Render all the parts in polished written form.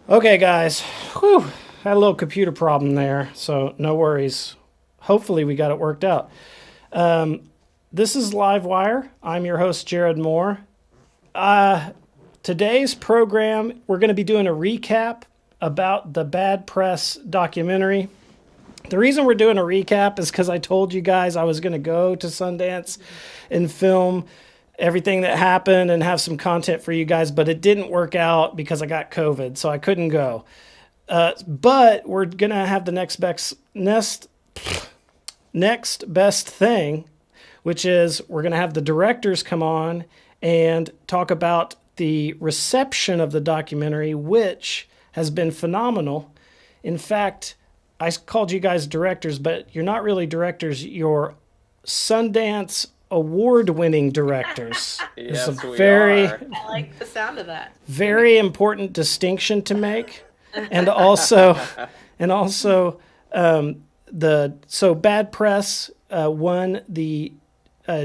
Okay, guys. Whew. Had a little computer problem there, so no worries. Hopefully, we got it worked out. This is Livewire. I'm your host, Jared Moore. Today's program, we're going to be doing a recap about the Bad Press documentary. The reason we're doing a recap is because I told you guys I was going to go to Sundance and film everything that happened and have some content for you guys, but it didn't work out because I got COVID, so I couldn't go. But we're going to have the next best thing, which is we're going to have the directors come on and talk about the reception of the documentary, which has been phenomenal. In fact, I called you guys directors, but you're not really directors. You're Sundance award-winning directors. It's Yes, a we very, are. I like the sound of that. very important distinction to make, and also, and also, the so Bad Press won the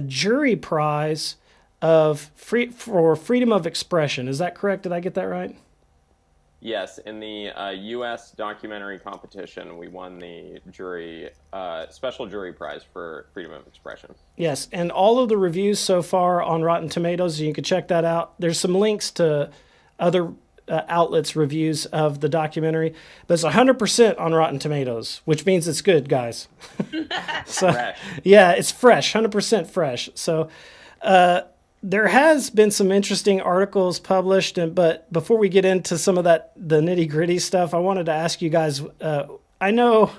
jury prize for freedom of expression. Is that correct? Did I get that right? Yes, in the U.S. documentary competition, we won the special jury prize for freedom of expression. Yes, and all of the reviews so far on Rotten Tomatoes, you can check that out. There's some links to other outlets' reviews of the documentary, but it's 100% on Rotten Tomatoes, which means it's good, guys. So, Fresh. yeah, it's fresh, 100% fresh. So, there has been some interesting articles published, but before we get into some of the nitty gritty stuff, I wanted to ask you guys. I know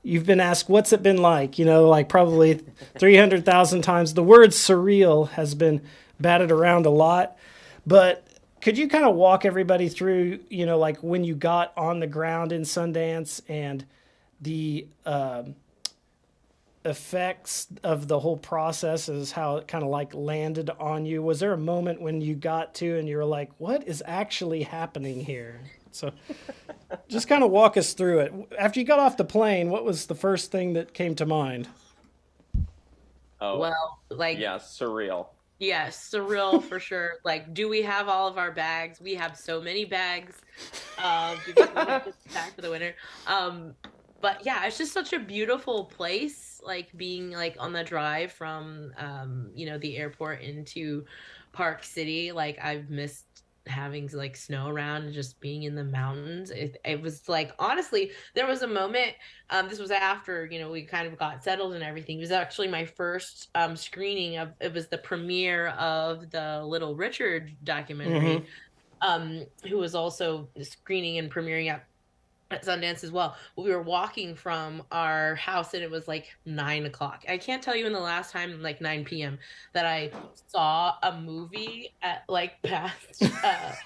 you've been asked, what's it been like? Like probably 300,000 times. The word surreal has been batted around a lot, but could you kind of walk everybody through, like when you got on the ground in Sundance and the effects of the whole process, is how it kind of like landed on you? Was there a moment when you got to and you were like, what is actually happening here? So just kind of walk us through it. After you got off the plane, what was the first thing that came to mind? Oh, Well, like, yeah, surreal. yeah, surreal for sure. Like, do we have all of our bags? We have so many bags, because we have to pack for the winter. Um, but yeah, it's just such a beautiful place, like being like on the drive from the airport into Park City. Like I've missed having like snow around and just being in the mountains. It was like, honestly, there was a moment, this was after, we kind of got settled and everything. It was actually my first screening of, it was the premiere of the Little Richard Mm-hmm. documentary, who was also screening and premiering at Sundance as well. We were walking from our house and it was like 9 o'clock. I can't tell you in the last time, like 9 p.m., that I saw a movie at like past,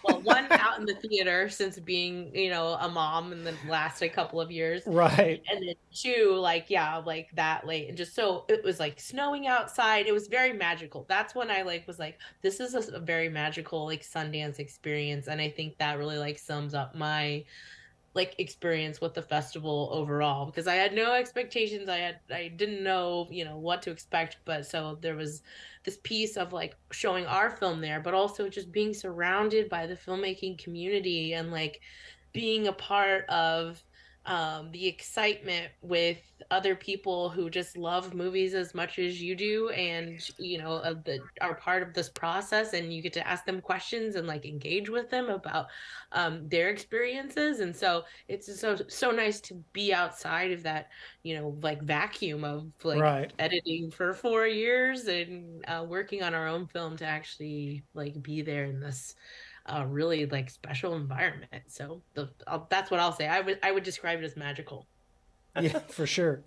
well, one, out in the theater since being, a mom in the last like, couple of years. Right. And then two, like, yeah, like that late. And just so it was like snowing outside. It was very magical. That's when I like was like, this is a very magical like Sundance experience. And I think that really like sums up my like experience with the festival overall, because I had no expectations. I didn't know, what to expect, but so there was this piece of like showing our film there, but also just being surrounded by the filmmaking community and like being a part of the excitement with other people who just love movies as much as you do, and are part of this process, and you get to ask them questions and like engage with them about their experiences. And so it's so nice to be outside of that, like vacuum of like Right. editing for 4 years and working on our own film, to actually like be there in this really like special environment. So that's what I'll say. I would describe it as magical. Yeah, for sure.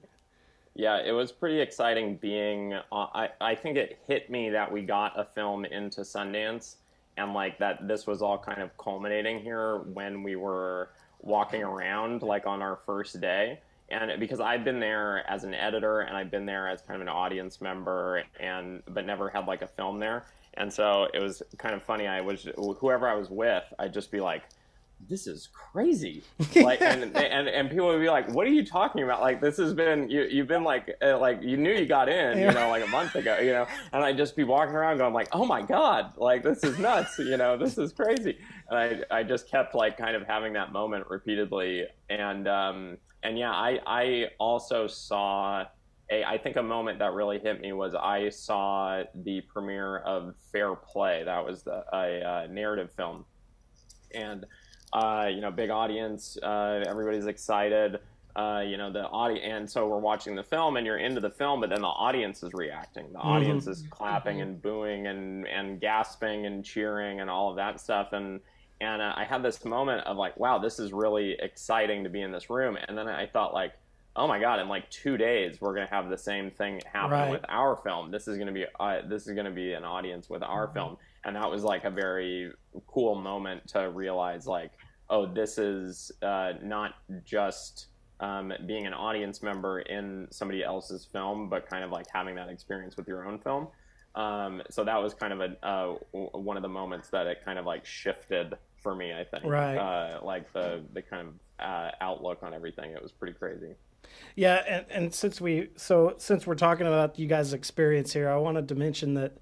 Yeah, it was pretty exciting being. I think it hit me that we got a film into Sundance, and like that this was all kind of culminating here when we were walking around like on our first day. And because I've been there as an editor and I've been there as kind of an audience member, and but never had like a film there. And so it was kind of funny. I was, whoever I was with, I'd just be like, this is crazy. Like, and people would be like, what are you talking about? Like, this has been, you've been like you knew you got in, you know, like a month ago, you know, and I'd just be walking around going like, oh my God, like, this is nuts, you know, this is crazy. And I just kept like kind of having that moment repeatedly. And yeah, I also saw I think a moment that really hit me was I saw the premiere of Fair Play. That was a narrative film. And you know, big audience, everybody's excited, you know, the audience, and so we're watching the film and you're into the film, but then the audience is reacting. The audience is clapping and booing and gasping and cheering and all of that stuff. And I had this moment of like, wow, this is really exciting to be in this room. And then I thought like, oh my God, in like 2 days, we're going to have the same thing happen with our film. This is going to be an audience with our film. And that was like a very cool moment to realize like, oh, this is not just being an audience member in somebody else's film, but kind of like having that experience with your own film. So that was kind of one of the moments that it kind of like shifted for me, I think. Right. Like the kind of outlook on everything. It was pretty crazy. Yeah, and since we're talking about you guys' experience here, I wanted to mention that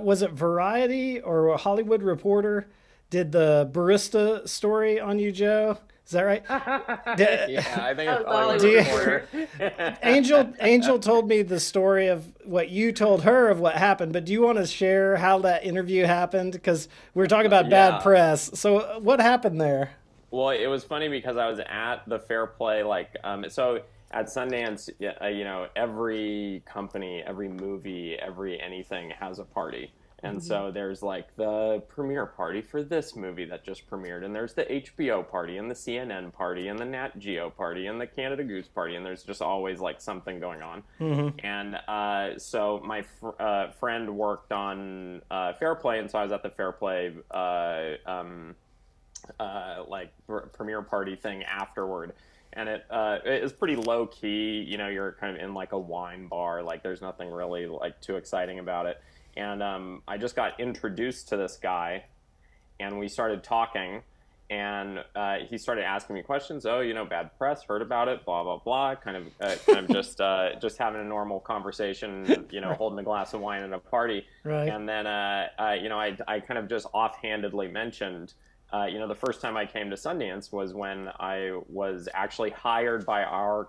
was it Variety or Hollywood Reporter did the barista story on you, Joe? Is that right? Yeah, I think it's Hollywood Reporter. Angel told me the story of what you told her of what happened, but do you want to share how that interview happened? Because we were talking about bad press. So what happened there? Well, it was funny because I was at the Fair Play, like, so at Sundance, you know, every company, every movie, every anything has a party. And so there's like the premiere party for this movie that just premiered, and there's the HBO party and the CNN party and the Nat Geo party and the Canada Goose party, and there's just always like something going on. And so my friend worked on Fair Play, and so I was at the Fair Play like premiere party thing afterward. And it is pretty low key, you know, you're kind of in like a wine bar, like there's nothing really like too exciting about it. And I just got introduced to this guy, and we started talking, and he started asking me questions. Oh, you know, bad press, heard about it, blah, blah, blah, kind of just having a normal conversation, you know, holding a glass of wine at a party. Right. And then, you know, I kind of just offhandedly mentioned, you know, the first time I came to Sundance was when I was actually hired by our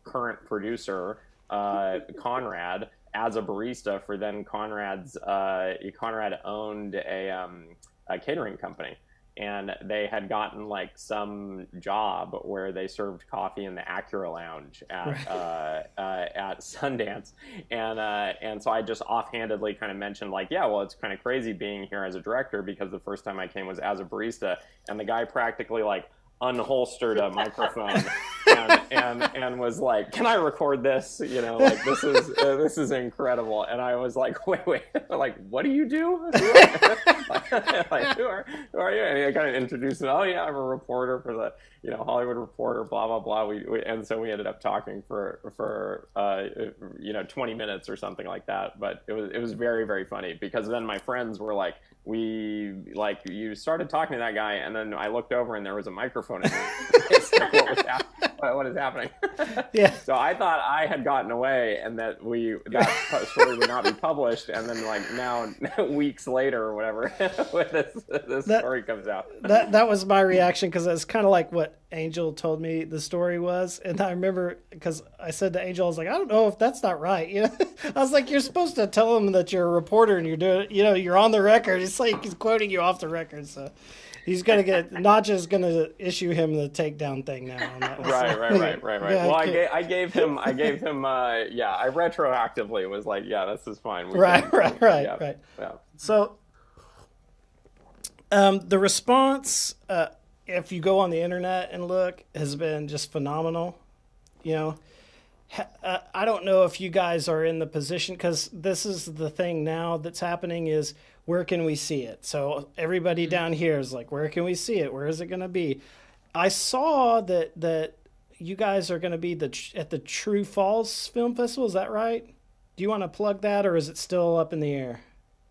current producer, Conrad, as a barista for then Conrad owned a catering company, and they had gotten like some job where they served coffee in the Acura Lounge at Sundance, and so I just offhandedly kind of mentioned like, yeah, well, it's kind of crazy being here as a director because the first time I came was as a barista, and the guy practically like unholstered a microphone and was like, can I record this? You know, like this is incredible. And I was like, wait, like, what do you do? Like, who are you? And he kind of introduced me. Oh yeah, I'm a reporter for the, you know, Hollywood Reporter, blah, blah, blah. And so we ended up talking for you know, 20 minutes or something like that. But it was very, very funny because then my friends were like, you started talking to that guy, and then I looked over and there was a microphone in his face. Like, what is happening? Yeah. So I thought I had gotten away and that that story would not be published, and then like now weeks later or whatever, when this story comes out. That was my reaction, because it's kind of like what Angel told me the story was, and I remember because I said to Angel, I was like, I don't know if that's not right. You know, I was like, you're supposed to tell him that you're a reporter and you're doing, you know, you're on the record. It's like he's quoting you off the record, so he's gonna get Nadja's gonna issue him the takedown thing now. On that. Right. Yeah, well, I gave him I retroactively was like, yeah, this is fine. Right. Yeah. So, the response, if you go on the internet and look, has been just phenomenal. You know, I don't know if you guys are in the position, because this is the thing now that's happening is, where can we see it? So everybody down here is like, where can we see it? Where is it going to be? I saw that you guys are going to be at the TrueFalse Film Festival. Is that right? Do you want to plug that, or is it still up in the air?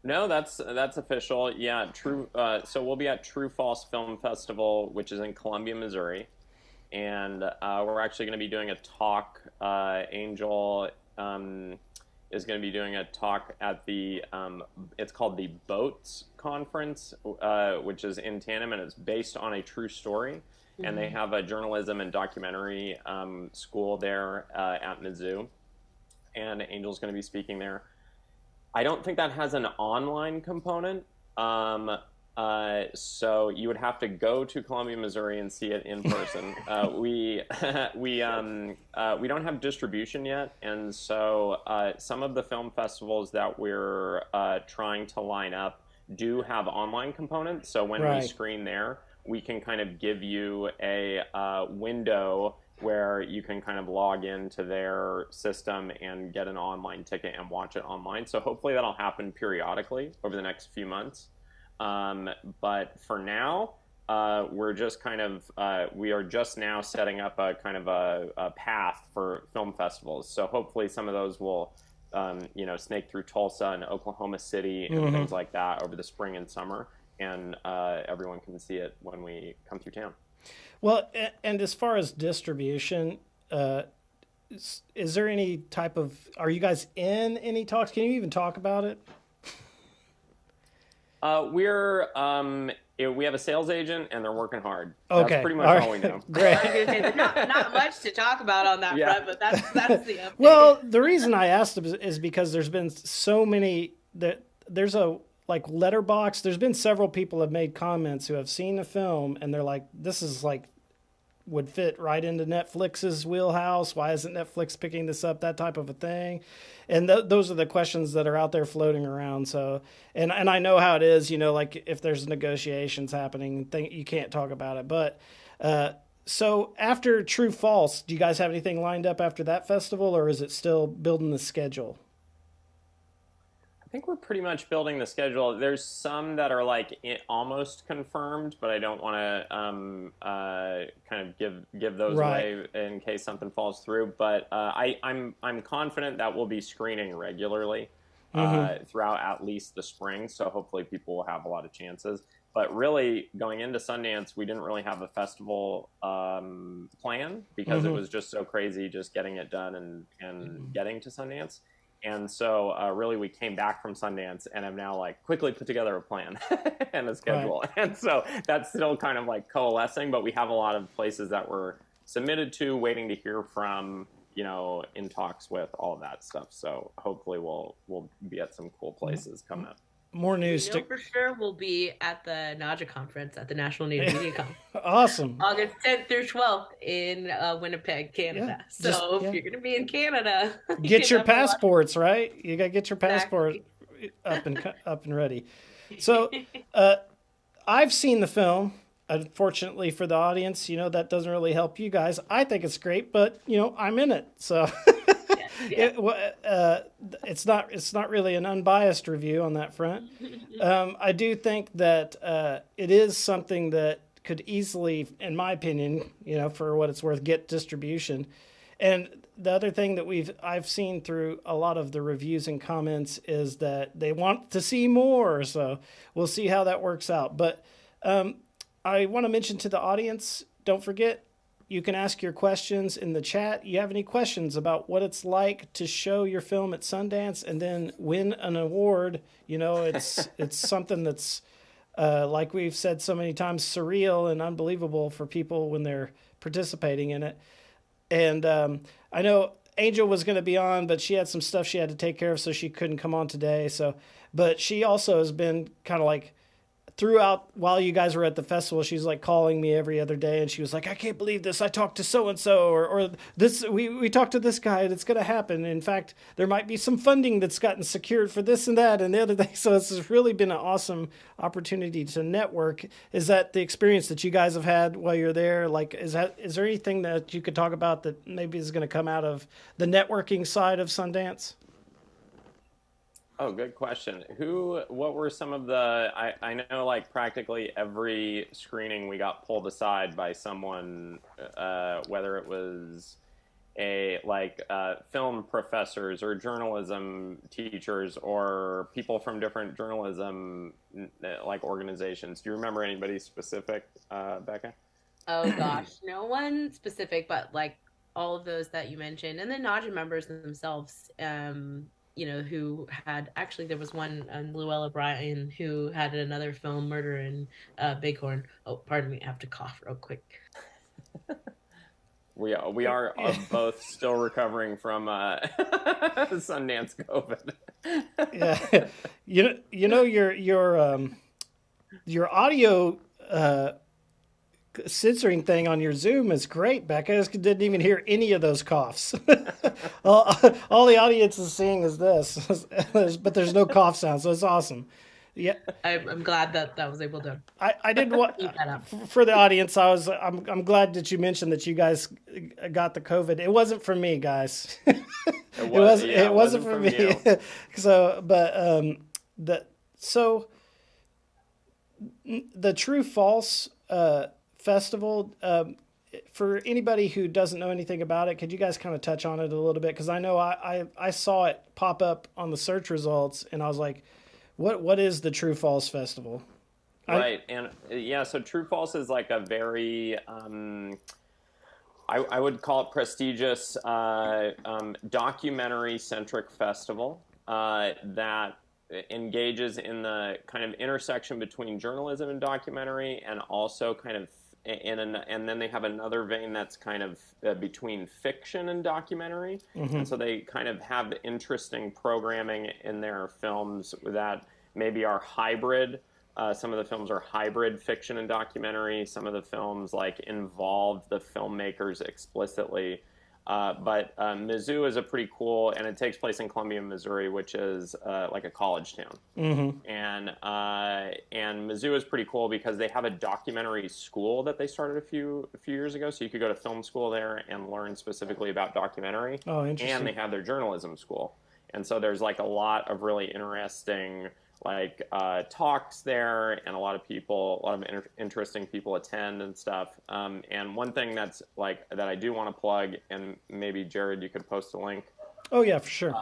No, that's official. Yeah, true. So we'll be at TrueFalse Film Festival, which is in Columbia, Missouri, and we're actually going to be doing a talk. Angel is going to be doing a talk at the. It's called the Boats Conference, which is in Tandem, and it's based on a true story. And they have a journalism and documentary school there at Mizzou, and Angel's going to be speaking there. I don't think that has an online component. So you would have to go to Columbia, Missouri, and see it in person. We don't have distribution yet, and so some of the film festivals that we're trying to line up do have online components. So when we screen there, we can kind of give you a window where you can kind of log into their system and get an online ticket and watch it online. So hopefully that'll happen periodically over the next few months. But for now, we're just kind of, we are just now setting up a kind of a path for film festivals. So hopefully some of those will, snake through Tulsa and Oklahoma City and things like that over the spring and summer. And everyone can see it when we come through town. Well, and as far as distribution, is there any type of, are you guys in any talks? Can you even talk about it? We have a sales agent and they're working hard. Okay. That's pretty much all we know. Great. There's not much to talk about on that front, but that's the update. Well, the reason I asked is because there's been so many that there's a letterbox. There's been several people have made comments who have seen the film and they're like, this is would fit right into Netflix's wheelhouse. Why isn't Netflix picking this up? That type of a thing. And those are the questions that are out there floating around. So, and I know how it is, if there's negotiations happening, you can't talk about it. But, so after True False, do you guys have anything lined up after that festival, or is it still building the schedule? I think we're pretty much building the schedule. There's some that are almost confirmed, but I don't want to kind of give those away in case something falls through. But I'm confident that we'll be screening regularly throughout at least the spring. So hopefully people will have a lot of chances. But really, going into Sundance, we didn't really have a festival plan because it was just so crazy just getting it done and getting to Sundance. And so really we came back from Sundance and have now quickly put together a plan and a schedule. Right. And so that's still kind of coalescing, but we have a lot of places that we're submitted to, waiting to hear from, in talks with, all of that stuff. So hopefully we'll be at some cool places coming up. More news. For sure we'll be at the NAJA conference at the National Native Media Conference. Awesome. August 10th through 12th in Winnipeg, Canada. Yeah, if you're going to be in Canada, get your passports, right? You got to get your passport up and ready. So I've seen the film. Unfortunately for the audience, that doesn't really help you guys. I think it's great, but I'm in it. So it's not really an unbiased review on that front. I do think that it is something that could easily, in my opinion, for what it's worth, get distribution. And the other thing that I've seen through a lot of the reviews and comments is that they want to see more. So we'll see how that works out. But I want to mention to the audience, don't forget, you can ask your questions in the chat. You have any questions about what it's like to show your film at Sundance and then win an award? It's something that's, like we've said so many times, surreal and unbelievable for people when they're participating in it. And I know Angel was going to be on, but she had some stuff she had to take care of, so she couldn't come on today. But she also has been kind of throughout, while you guys were at the festival, she's calling me every other day, and she was like, I can't believe this. I talked to so-and-so, or this, we talked to this guy, and it's going to happen. In fact, there might be some funding that's gotten secured for this and that and the other thing. So this has really been an awesome opportunity to network. Is that the experience that you guys have had while you're there? Is there anything that you could talk about that maybe is going to come out of the networking side of Sundance? Oh, good question. What were some of the, I know practically every screening we got pulled aside by someone, whether it was film professors or journalism teachers or people from different journalism like organizations. Do you remember anybody specific, Becca? Oh gosh, no one specific, but like all of those that you mentioned, and then Naja members themselves. Who had actually there was one, Luella Bryan, who had another film, Murder in Bighorn. Oh, pardon me, I have to cough real quick. We are both still recovering from Sundance COVID. Yeah, your audio censoring thing on your Zoom is great, Becca. I just didn't even hear any of those coughs. all the audience is seeing is this, but there's no cough sound, so it's awesome. Yeah, I'm glad that was able to. I did what for the audience. I'm glad that you mentioned that you guys got the COVID. It wasn't for me, guys. It wasn't for me. So, but the True False Festival. For anybody who doesn't know anything about it, could you guys kind of touch on it a little bit? Because I know I saw it pop up on the search results, and I was like, what is the True False Festival? Right, and yeah, so True False is like a very, I would call it prestigious documentary-centric festival that engages in the kind of intersection between journalism and documentary, and also kind of and then they have another vein that's kind of between fiction and documentary. And so they kind of have interesting programming in their films that maybe are hybrid. Some of the films are hybrid fiction and documentary. Some of the films like involve the filmmakers explicitly. But Mizzou is a pretty cool, and it takes place in Columbia, Missouri, which is like a college town. And Mizzou is pretty cool because they have a documentary school that they started a few years ago. So you could go to film school there and learn specifically about documentary. Oh, interesting. And they have their journalism school. And so there's like a lot of really interesting talks there, and a lot of interesting people attend and stuff. And one thing that I do want to plug, and maybe Jared, you could post a link. Oh yeah, for sure.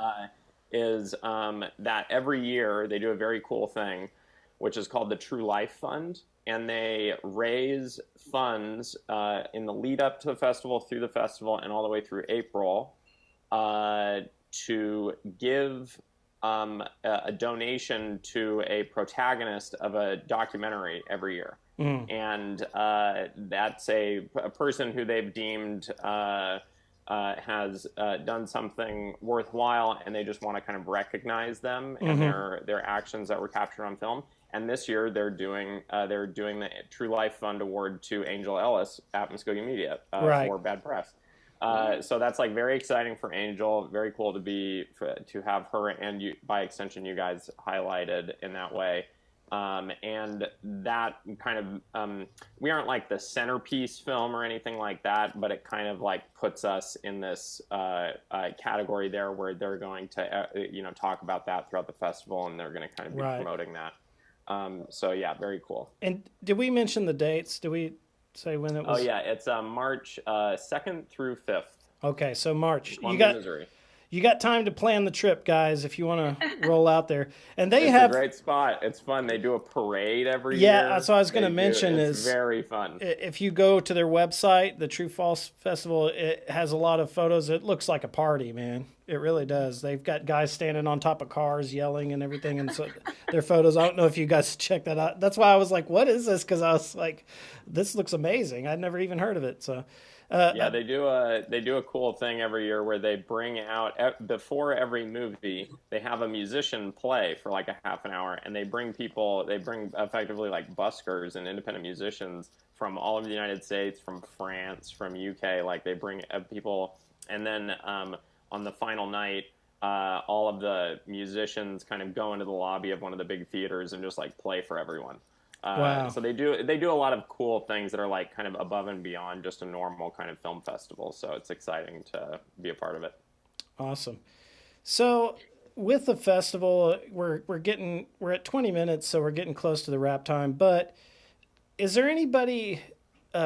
Is that every year they do a very cool thing, which is called the True Life Fund, and they raise funds in the lead up to the festival, through the festival, and all the way through April to give a donation to a protagonist of a documentary every year. And that's a person who they've deemed has done something worthwhile, and they just want to kind of recognize them and their actions that were captured on film. And this year they're doing the True Life Fund Award to Angel Ellis at Mvskoke Media for Bad Press. So that's like very exciting for Angel. Very cool to have her, and by extension you guys highlighted in that way. And that kind of we aren't like the centerpiece film or anything like that, but it kind of like puts us in this category there where they're going to talk about that throughout the festival, and they're going to kind of be promoting that. So yeah, very cool. And did we mention the dates? Did we say when it was? Oh yeah, it's March 2nd through 5th. Okay, so March. Missouri. You got time to plan the trip, guys, if you want to roll out there. And they it's have a great spot. It's fun. They do a parade every year. Yeah, that's what I was going to mention. It's very fun. If you go to their website, the True False Festival, it has a lot of photos. It looks like a party, man. It really does. They've got guys standing on top of cars yelling and everything. And so their photos, I don't know if you guys check that out. That's why I was like, what is this? Because I was like, this looks amazing. I'd never even heard of it. So yeah, they do a cool thing every year where they bring out, before every movie, they have a musician play for like a half an hour, and they bring effectively like buskers and independent musicians from all of the United States, from France, from UK. Like they bring people, and then on the final night, all of the musicians kind of go into the lobby of one of the big theaters and just like play for everyone. Wow. So they do a lot of cool things that are like kind of above and beyond just a normal kind of film festival. So it's exciting to be a part of it. Awesome. So with the festival, we're at 20 minutes, so we're getting close to the wrap time. But is there anybody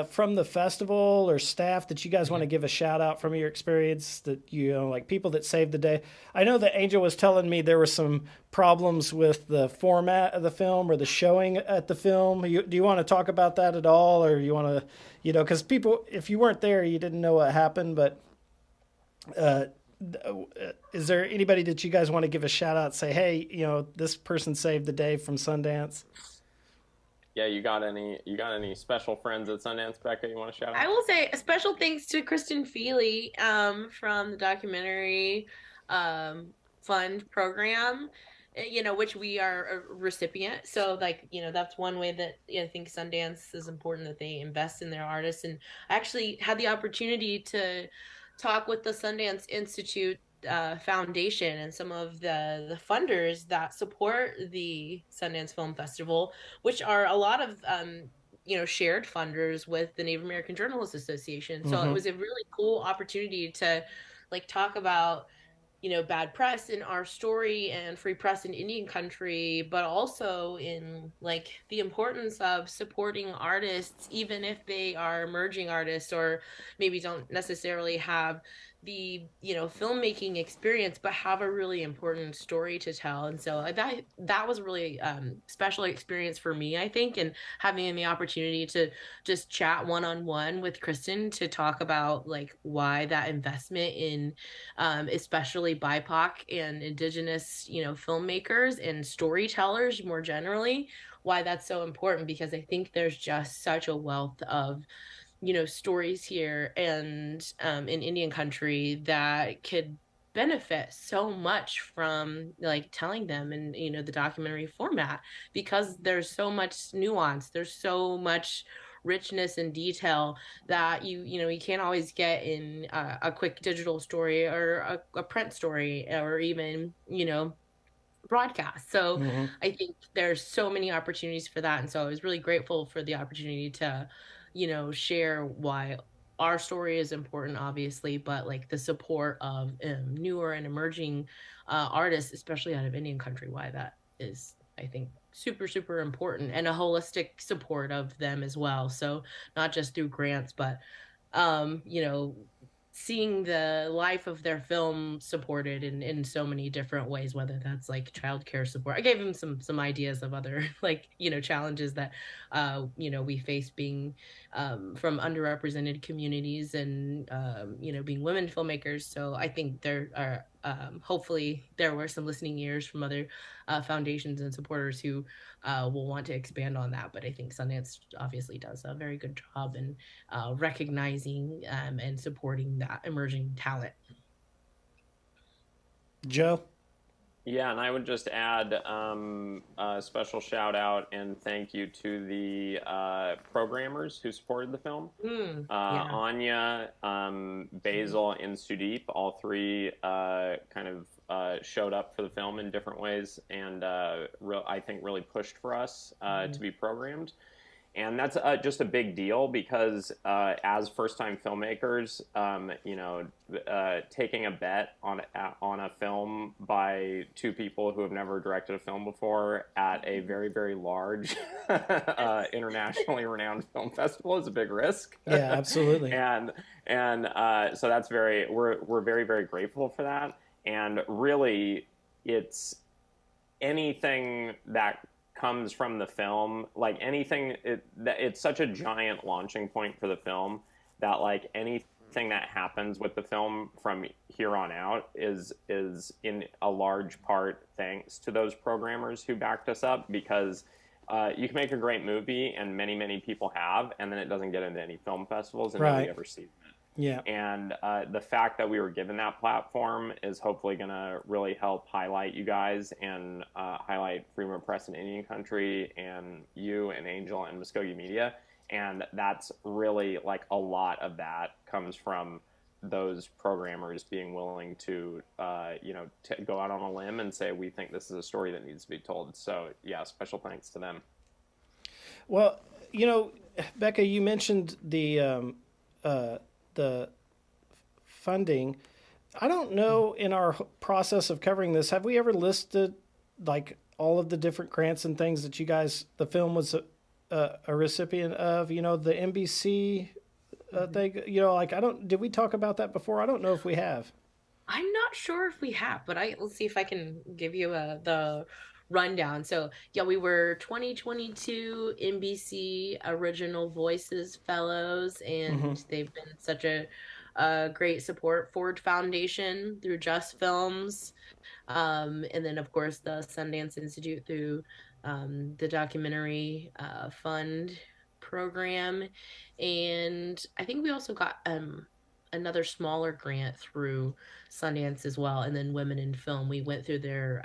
from the festival or staff that you guys want to give a shout out from your experience that, like people that saved the day? I know that Angel was telling me there were some problems with the format of the film or the showing at the film. Do you want to talk about that at all? Or you want to, because people, if you weren't there, you didn't know what happened, but is there anybody that you guys want to give a shout out, say, hey, this person saved the day from Sundance? Yeah, you got any special friends at Sundance, Becca, you want to shout out? I will say a special thanks to Kristen Feely from the documentary fund program, which we are a recipient. So that's one way that I think Sundance is important, that they invest in their artists. And I actually had the opportunity to talk with the Sundance Institute Foundation and some of the funders that support the Sundance Film Festival, which are a lot of shared funders with the Native American Journalists Association. So it was a really cool opportunity to talk about bad press in our story and free press in Indian country, but also in the importance of supporting artists, even if they are emerging artists or maybe don't necessarily have the filmmaking experience, but have a really important story to tell. And so that was a really special experience for me, I think, and having the opportunity to just chat one-on-one with Kristen to talk about why that investment in especially BIPOC and Indigenous filmmakers and storytellers more generally, why that's so important, because I think there's just such a wealth of stories here and in Indian country that could benefit so much from telling them in the documentary format, because there's so much nuance, there's so much richness and detail that you can't always get in a quick digital story or a print story or even broadcast. So I think there's so many opportunities for that, and so I was really grateful for the opportunity to share why our story is important, obviously, but the support of newer and emerging artists, especially out of Indian country, why that is, I think, super, super important, and a holistic support of them as well. So not just through grants, but seeing the life of their film supported in so many different ways, whether that's childcare support. I gave him some ideas of other challenges that we face being from underrepresented communities and being women filmmakers. So I think there are hopefully there were some listening ears from other foundations and supporters who will want to expand on that. But I think Sundance obviously does a very good job in recognizing and supporting that emerging talent. Joe? Yeah, and I would just add a special shout out and thank you to the programmers who supported the film. Anya, Basil, and Sudeep, all three showed up for the film in different ways, and I think really pushed for us to be programmed. And that's just a big deal because as first-time filmmakers, taking a bet on a film by two people who have never directed a film before at a very, very large internationally renowned film festival is a big risk. Yeah, absolutely. and so that's we're very, very grateful for that. And really, it's anything that comes from the film, it's such a giant launching point for the film that anything that happens with the film from here on out is in a large part thanks to those programmers who backed us up, because you can make a great movie, and many people have, and then it doesn't get into any film festivals and nobody ever sees it. Yeah. And the fact that we were given that platform is hopefully going to really help highlight you guys and highlight Freedom Press in Indian country and you and Angel and Mvskoke Media. And that's really a lot of that comes from those programmers being willing to, to go out on a limb and say, we think this is a story that needs to be told. So yeah, special thanks to them. Well, Becca, you mentioned the funding. I don't know, in our process of covering this, have we ever listed all of the different grants and things that you guys, the film was a recipient of, you know, the NBC thing? You know, like did we talk about that before? I don't know if we have. I'm not sure if we have, but let's see if I can give you the rundown. So, yeah, we were 2022 NBC Original Voices Fellows, and they've been such a great support. Ford Foundation through Just Films, and then of course the Sundance Institute through the documentary fund program, and I think we also got another smaller grant through Sundance as well. And then Women in Film, we went through their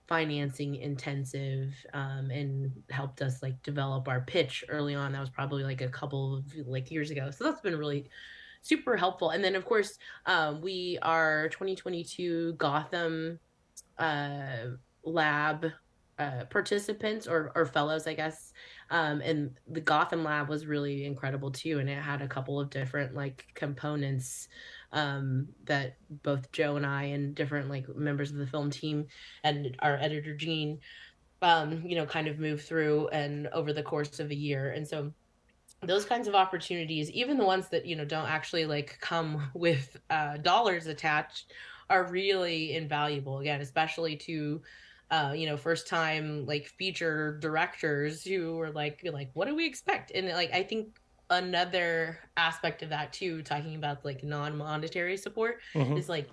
financing intensive, and helped us like develop our pitch early on. That was probably like a couple of like years ago. So that's been really super helpful. And then of course, we are 2022 Gotham lab participants or fellows, I guess. And the Gotham lab was really incredible too. And it had a couple of different like components that both Joe and I and different like members of the film team and our editor Gene, you know, kind of moved through and over the course of a year. And so those kinds of opportunities, even the ones that, you know, don't actually like come with dollars attached, are really invaluable, again, especially to you know, first time like feature directors who are like what do we expect? And like I think another aspect of that too, talking about like non-monetary support, is like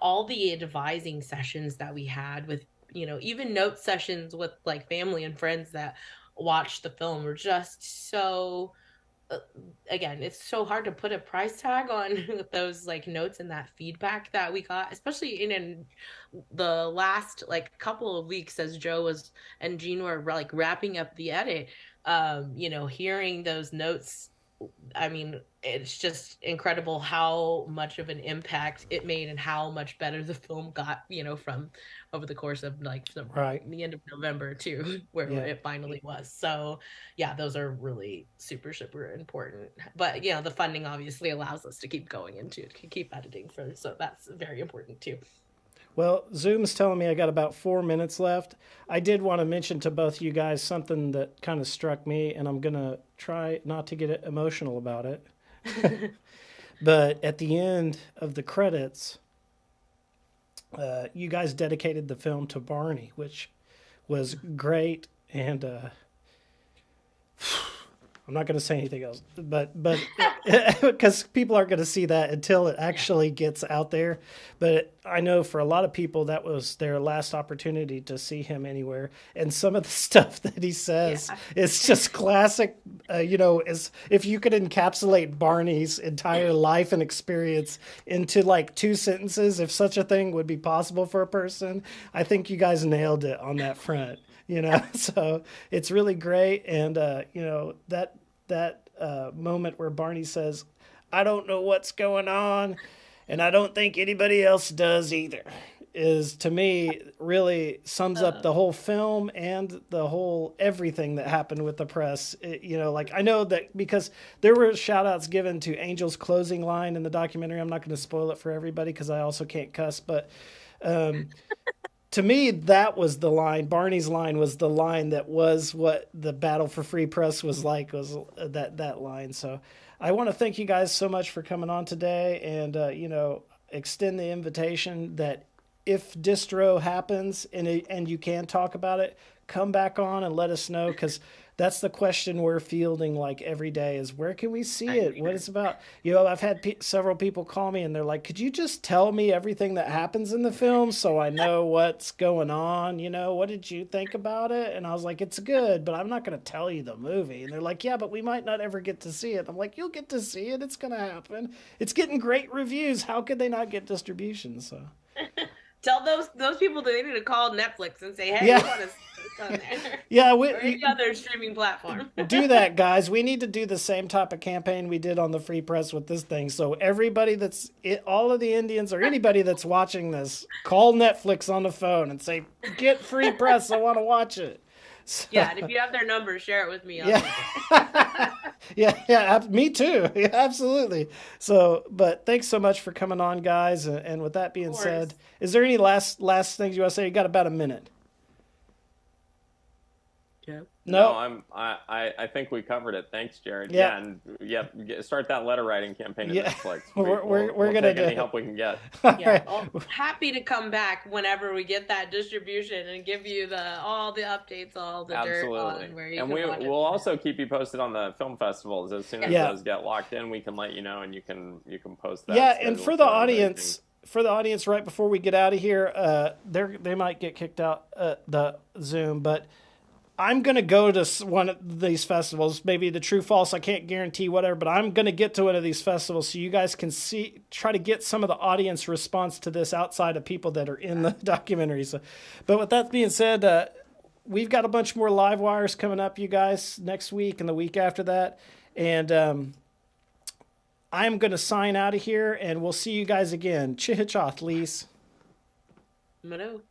all the advising sessions that we had with, you know, even note sessions with like family and friends that watched the film were just so again, it's so hard to put a price tag on those like notes and that feedback that we got, especially in the last like couple of weeks as Joe was and Gene were like wrapping up the edit. You know, hearing those notes, I mean, it's just incredible how much of an impact it made and how much better the film got, you know, from over the course of like the end of November to where it finally was. So yeah, those are really super, super important. But, you know, the funding obviously allows us to keep going into it, keep editing for, so that's very important too. Well, Zoom's telling me I got about 4 minutes left. I did want to mention to both you guys something that kind of struck me, and I'm going to try not to get emotional about it. But at the end of the credits, you guys dedicated the film to Barney, which was great. And I'm not going to say anything else, but because people aren't going to see that until it actually gets out there. But I know for a lot of people, that was their last opportunity to see him anywhere. And some of the stuff that he says is just classic, you know, is if you could encapsulate Barney's entire life and experience into like 2 sentences, if such a thing would be possible for a person, I think you guys nailed it on that front. You know, so it's really great. And, you know, that moment where Barney says, I don't know what's going on, and I don't think anybody else does either, is to me really sums up the whole film and the whole everything that happened with the press. You know, like I know that because there were shout outs given to Angel's closing line in the documentary. I'm not going to spoil it for everybody because I also can't cuss, but to me, that was the line. Barney's line was the line that was what the battle for free press was like, was that line. So I want to thank you guys so much for coming on today, and, you know, extend the invitation that if distro happens and you can talk about it, come back on and let us know, because that's the question we're fielding like every day is where can we see it? What it's about? You know, I've had several people call me and they're like, could you just tell me everything that happens in the film so I know what's going on? You know, what did you think about it? And I was like, it's good, but I'm not going to tell you the movie. And they're like, yeah, but we might not ever get to see it. I'm like, you'll get to see it. It's going to happen. It's getting great reviews. How could they not get distribution? So tell those people that they need to call Netflix and say, hey, we want to on there. Yeah, or any other streaming platform. Do that, guys. We need to do the same type of campaign we did on the Free Press with this thing. So everybody all of the Indians or anybody that's watching this, call Netflix on the phone and say, get Free Press. I want to watch it. So, yeah, and if you have their number, share it with me. Yeah, me too. Yeah, absolutely. So, but thanks so much for coming on, guys. And with that being said, is there any last things you want to say? You got about a minute. No, I think we covered it. Thanks, Jared. Yeah. And start that letter writing campaign to Netflix. We're gonna take do any it. help we can get. Yeah, happy to come back whenever we get that distribution and give you all the updates, all the dirt on where you can watch it. We'll also keep you posted on the film festivals as soon as those get locked in. We can let you know, and you can post that. Yeah, and for the audience. For the audience, right before we get out of here, they might get kicked out the Zoom, but I'm going to go to one of these festivals, maybe the True False. I can't guarantee whatever, but I'm going to get to one of these festivals so you guys can try to get some of the audience response to this outside of people that are in the documentary. So, but with that being said, we've got a bunch more live wires coming up, you guys, next week and the week after that. And I'm going to sign out of here, and we'll see you guys again. Chihichoth, Lise. Mano.